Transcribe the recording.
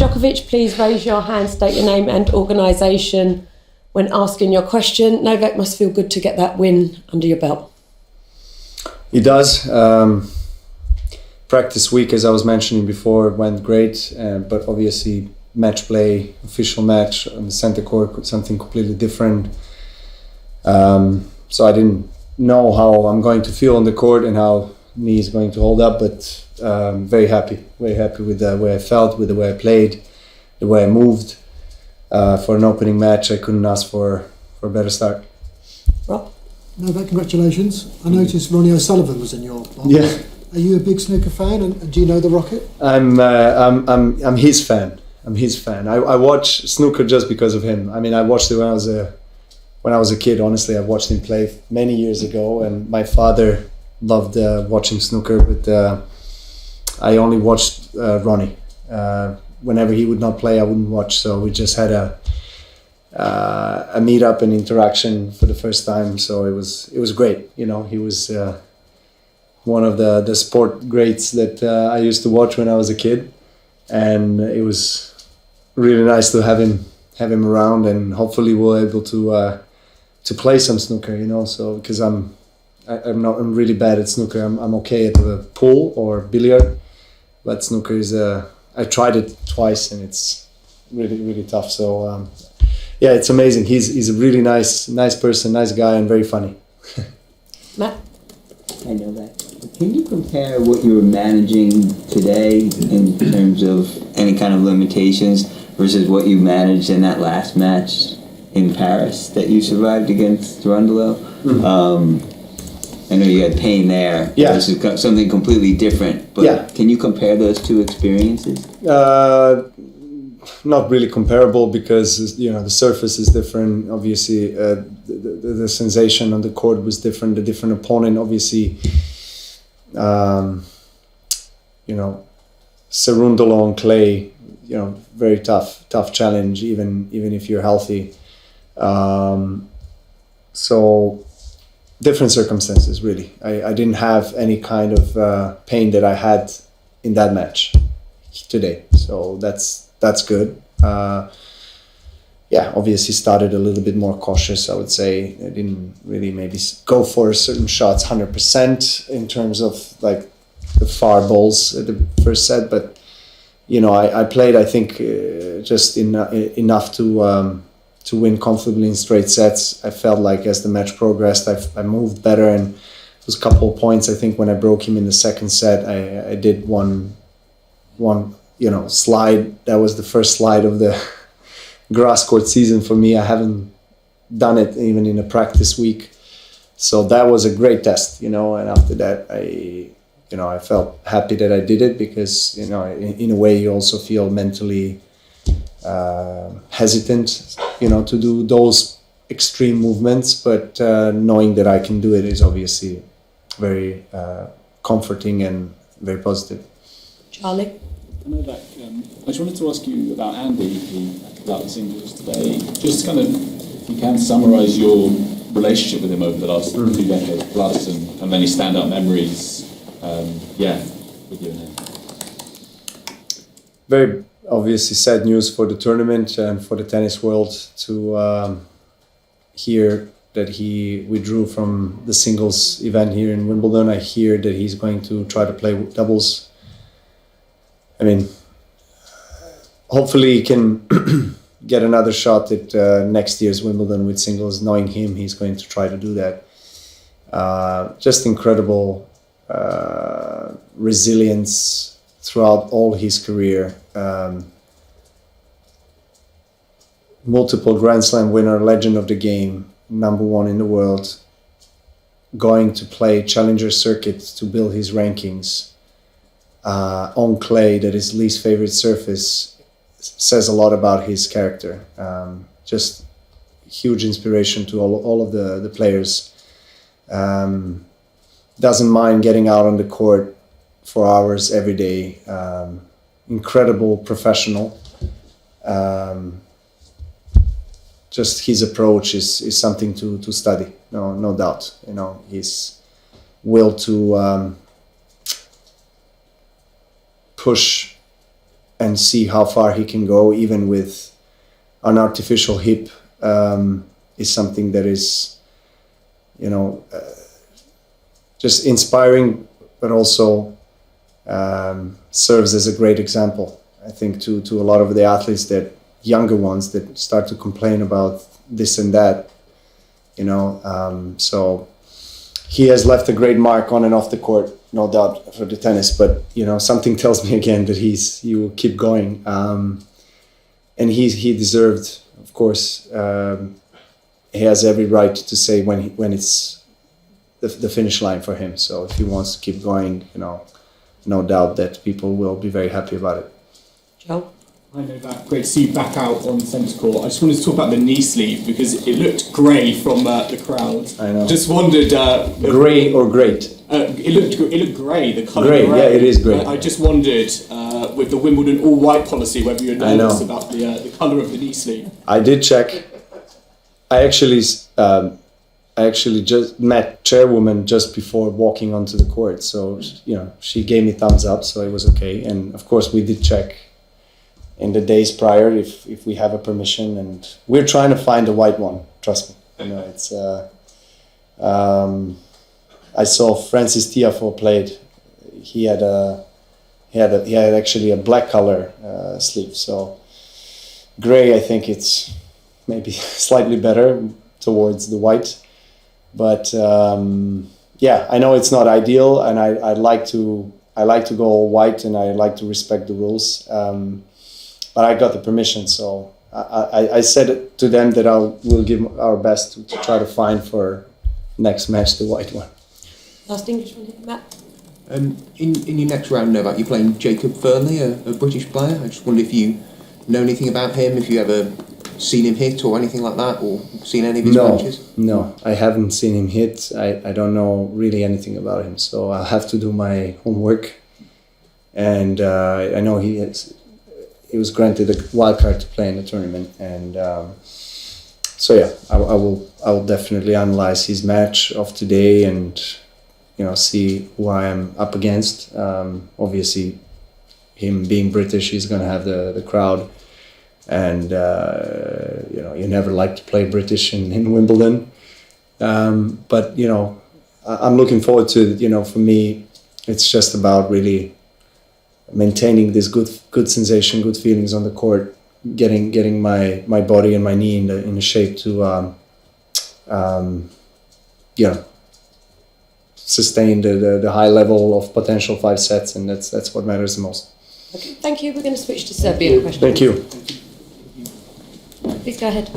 Djokovic, please raise your hand, state your name and organisation when asking your question. Novak must feel good to get that win under your belt. It does. Practice week, as I was mentioning before, went great, but obviously match play, official match on the center court, something completely different. So I didn't know how I'm going to feel on the court and how knee is going to hold up, but very happy with the way I felt, with the way I played, the way I moved. For an opening match, I couldn't ask for a better start. Rob? Novak, congratulations. I noticed Ronnie O'Sullivan was in your box. Yeah. Are you a big snooker fan, and do you know the Rocket? I'm his fan. I watch snooker just because of him. I mean, I watched it when I was a kid. Honestly, I watched him play many years ago, and my father loved watching snooker, but I only watched Ronnie. Whenever he would not play, I wouldn't watch. So we just had a meet-up and interaction for the first time. So it was great. You know, he was one of the sport greats that I used to watch when I was a kid, and it was really nice to have him around, and hopefully we're able to play some snooker. You know, so because I'm really bad at snooker. I'm okay at the pool or billiard, but snooker is I tried it twice and it's really tough. So yeah, it's amazing. He's a really nice person, nice guy, and very funny. Matt? I know that. Can you compare what you're managing today in terms of any kind of limitations versus what you managed in that last match in Paris that you survived against Ronnie? I know you had pain there. Yeah. This is something completely different. But yeah. Can you compare those two experiences? Not really comparable because the surface is different. Obviously, the sensation on the court was different. The different opponent, obviously, Cerundolo on clay. Very tough challenge. Even if you're healthy. So different circumstances. Really, I didn't have any kind of pain that I had in that match today. So that's good. Obviously started a little bit more cautious, I would say. I didn't really maybe go for certain shots 100% in terms of like the far balls at the first set, but I played, I think, just enough to win comfortably in straight sets. I felt like as the match progressed, I moved better, and it was a couple of points. I think when I broke him in the second set, I did one slide. That was the first slide of the grass court season for me. I haven't done it even in a practice week. So that was a great test, and after that I felt happy that I did it because, in a way you also feel mentally hesitant, to do those extreme movements, but knowing that I can do it is obviously very comforting and very positive. Charlie? Novak, I just wanted to ask you about Andy, who was out in singles today. Just kind of, if you can summarise your relationship with him over the last 2 decades plus, and kind of any stand-up memories, with you and him. Very obviously sad news for the tournament and for the tennis world to hear that he withdrew from the singles event here in Wimbledon. I hear that he's going to try to play doubles. I mean, hopefully he can get another shot at next year's Wimbledon with singles. Knowing him, he's going to try to do that. Just incredible resilience throughout all his career. Multiple Grand Slam winner, legend of the game, #1 in the world, going to play Challenger Circuit to build his rankings. On clay, that is least favorite surface, says a lot about his character. Just huge inspiration to all of the players. Doesn't mind getting out on the court for hours every day. Incredible professional. Just his approach is something to study. No doubt. His will to push and see how far he can go, even with an artificial hip, is something that is, just inspiring, but also serves as a great example, I think, to a lot of the athletes, that younger ones that start to complain about this and that, so he has left a great mark on and off the court, no doubt, for the tennis, but something tells me again that he will keep going, and he deserved, of course. He has every right to say when it's the finish line for him. So if he wants to keep going, no doubt that people will be very happy about it. Joe? I know that. Great to see you back out on centre court. I just wanted to talk about the knee sleeve because it looked grey from the crowd. I know. Just wondered. Grey or great? It looked grey. The colour. Grey, grey. yeah, it is grey. I just wondered with the Wimbledon all white policy whether you're nervous about the colour of the knee sleeve. I did check. I actually just met chairwoman just before walking onto the court, so she gave me thumbs up, so it was okay. And of course, we did check in the days prior if we have a permission, and we're trying to find a white one. Trust me, it's. I saw Francis Tiafoe played. He had actually a black color sleeve. So gray, I think it's maybe slightly better towards the white, but yeah, I know it's not ideal, and I like to go all white, and I like to respect the rules. But I got the permission, so I said it to them that we'll give our best to try to find for next match the white one. Last English one here, Matt. In your next round, Novak, you're playing Jacob Fernley, a British player. I just wonder if you know anything about him, if you ever seen him hit or anything like that, or seen any of his matches? No, I haven't seen him hit. I don't know really anything about him, so I'll have to do my homework. And I know he was granted a wild card to play in the tournament, and so yeah, I will definitely analyze his match of today and see who I am up against. Obviously, him being British, he's going to have the crowd, and you never like to play British in Wimbledon, but I'm looking forward to it. For me, it's just about really maintaining this good sensation, good feelings on the court, getting my body and my knee in the shape to sustain the high level of potential 5 sets, and that's what matters the most. Okay, thank you. We're going to switch to Serbian questions. Thank you. Please go ahead.